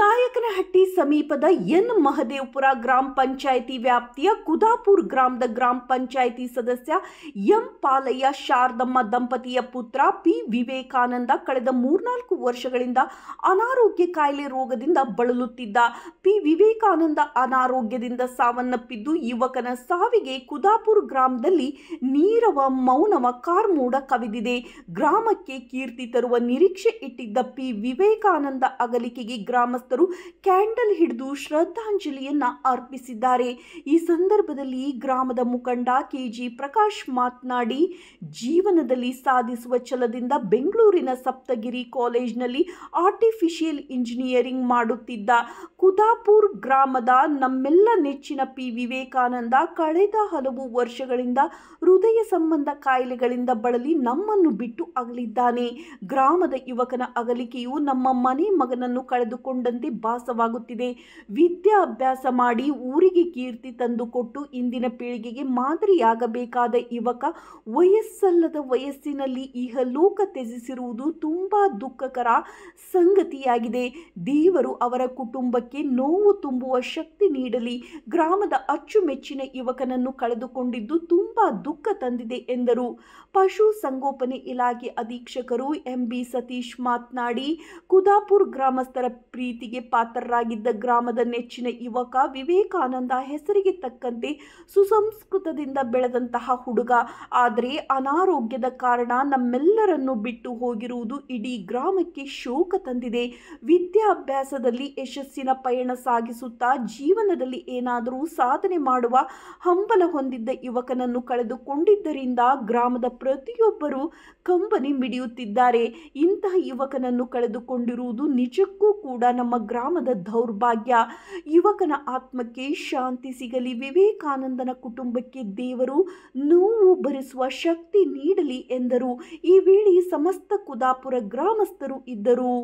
ನಾಯಕನಹಟ್ಟಿ ಸಮೀಪದ ಎನ್ ಮಹದೇವಪುರ ಗ್ರಾಮ ಪಂಚಾಯಿತಿ ವ್ಯಾಪ್ತಿಯ ಕುದಾಪುರ ಗ್ರಾಮದ ಗ್ರಾಮ ಪಂಚಾಯಿತಿ ಸದಸ್ಯ ಎಂ ಪಾಲಯ್ಯ ಶಾರದಮ್ಮ ದಂಪತಿಯ ಪುತ್ರ ಪಿ ವಿವೇಕಾನಂದ ಕಳೆದ 3-4 ವರ್ಷಗಳಿಂದ ಅನಾರೋಗ್ಯ ಕಾಯಿಲೆ ರೋಗದಿಂದ ಬಳಲುತ್ತಿದ್ದ. ಪಿ ವಿವೇಕಾನಂದ ಅನಾರೋಗ್ಯದಿಂದ ಸಾವನ್ನಪ್ಪಿದ್ದು, ಯುವಕನ ಸಾವಿಗೆ ಕುದಾಪುರ ಗ್ರಾಮದಲ್ಲಿ ನೀರವ ಮೌನವ ಕಾರ್ಮೋಡ ಕವಿದಿದೆ. ಗ್ರಾಮಕ್ಕೆ ಕೀರ್ತಿ ತರುವ ನಿರೀಕ್ಷೆ ಇಟ್ಟಿದ್ದ ಪಿ ವಿವೇಕಾನಂದ ಅಗಲಿಕೆಗೆ ಗ್ರಾಮಸ್ಥರು ಕ್ಯಾಂಡಲ್ ಹಿಡಿದು ಶ್ರದ್ಧಾಂಜಲಿಯನ್ನ ಅರ್ಪಿಸಿದ್ದಾರೆ. ಈ ಸಂದರ್ಭದಲ್ಲಿ ಗ್ರಾಮದ ಮುಖಂಡ ಕೆಜಿ ಪ್ರಕಾಶ್ ಮಾತನಾಡಿ, ಜೀವನದಲ್ಲಿ ಸಾಧಿಸುವ ಛಲದಿಂದ ಬೆಂಗಳೂರಿನ ಸಪ್ತಗಿರಿ ಕಾಲೇಜಿನಲ್ಲಿ ಆರ್ಟಿಫಿಷಿಯಲ್ ಇಂಜಿನಿಯರಿಂಗ್ ಮಾಡುತ್ತಿದ್ದ ಕುದಾಪುರ ಗ್ರಾಮದ ನಮ್ಮೆಲ್ಲ ನೆಚ್ಚಿನ ಪಿ ವಿವೇಕಾನಂದ ಕಳೆದ ಹಲವು ವರ್ಷಗಳಿಂದ ಹೃದಯ ಸಂಬಂಧ ಕಾಯಿಲೆಗಳಿಂದ ಬಳಲಿ ನಮ್ಮನ್ನು ಬಿಟ್ಟು ಅಗಲಿದ್ದಾನೆ. ಗ್ರಾಮದ ಯುವಕನ ಅಗಲಿಕೆಯು ನಮ್ಮ ಮನೆ ಮಗನನ್ನು ಕಳೆದುಕೊಂಡಂತೆ ಭಾಸವಾಗುತ್ತಿದೆ. ವಿದ್ಯಾಭ್ಯಾಸ ಮಾಡಿ ಊರಿಗೆ ಕೀರ್ತಿ ತಂದುಕೊಟ್ಟು ಇಂದಿನ ಪೀಳಿಗೆಗೆ ಮಾದರಿಯಾಗಬೇಕಾದ ಯುವಕ ವಯಸ್ಸಲ್ಲದ ವಯಸ್ಸಿನಲ್ಲಿ ಇಹಲೋಕ ತ್ಯಜಿಸಿರುವುದು ತುಂಬಾ ದುಃಖಕರ ಸಂಗತಿಯಾಗಿದೆ. ದೇವರು ಅವರ ಕುಟುಂಬಕ್ಕೆ ನೋವು ತುಂಬುವ ಶಕ್ತಿ ನೀಡಲಿ. ಗ್ರಾಮದ ಅಚ್ಚುಮೆಚ್ಚಿನ ಯುವಕನನ್ನು ಕಳೆದುಕೊಂಡಿದ್ದು ತುಂಬಾ ದುಃಖ ತಂದಿದೆ ಎಂದರು. ಪಶು ಸಂಗೋಪನೆ ಇಲಾಖೆ ಅಧೀಕ್ಷಕರು ಎಂಬಿ ಸತೀಶ್ ಮಾತನಾಡಿ, ಕುದಾಪುರ ಗ್ರಾಮಸ್ಥರ ಪ್ರೀತಿಗೆ ಪಾತ್ರರಾಗಿದ್ದ ಗ್ರಾಮದ ನೆಚ್ಚಿನ ಯುವಕ ವಿವೇಕಾನಂದ ಹೆಸರಿಗೆ ತಕ್ಕಂತೆ ಸುಸಂಸ್ಕೃತದಿಂದ ಬೆಳೆದಂತಹ ಹುಡುಗ. ಆದರೆ ಅನಾರೋಗ್ಯದ ಕಾರಣ ನಮ್ಮೆಲ್ಲರನ್ನು ಬಿಟ್ಟು ಹೋಗಿರುವುದು ಇಡೀ ಗ್ರಾಮಕ್ಕೆ ಶೋಕ ತಂದಿದೆ. ವಿದ್ಯಾಭ್ಯಾಸದಲ್ಲಿ ಯಶಸ್ಸಿನ ಪಯಣ ಸಾಗಿಸುತ್ತಾ ಜೀವನದಲ್ಲಿ ಏನಾದರೂ ಸಾಧನೆ ಮಾಡುವ ಹಂಬಲ ಹೊಂದಿದ್ದ ಯುವಕನನ್ನು ಕಳೆದುಕೊಂಡಿದ್ದರಿಂದ ಗ್ರಾಮದ ಪ್ರತಿಯೊಬ್ಬರು ಕಂಬನಿ ಮಿಡಿಯುತ್ತಿದ್ದಾರೆ. ಇಂತಹ ಯುವಕನನ್ನು ಕಳೆದುಕೊಂಡಿರುವುದು ನಿಜಕ್ಕೂ ಕೂಡ ನಮ್ಮ ಗ್ರಾಮದ ದೌರ್ಭಾಗ್ಯ. ಯುವಕನ ಆತ್ಮಕ್ಕೆ ಶಾಂತಿ ಸಿಗಲಿ. ವಿವೇಕಾನಂದನ ಕುಟುಂಬಕ್ಕೆ ದೇವರು ನೋವು ಭರಿಸುವ ಶಕ್ತಿ ನೀಡಲಿ ಎಂದರು. ಈ ವೇಳೆ ಸಮಸ್ತ ಕುದಾಪುರ ಗ್ರಾಮಸ್ಥರು ಇದ್ದರು.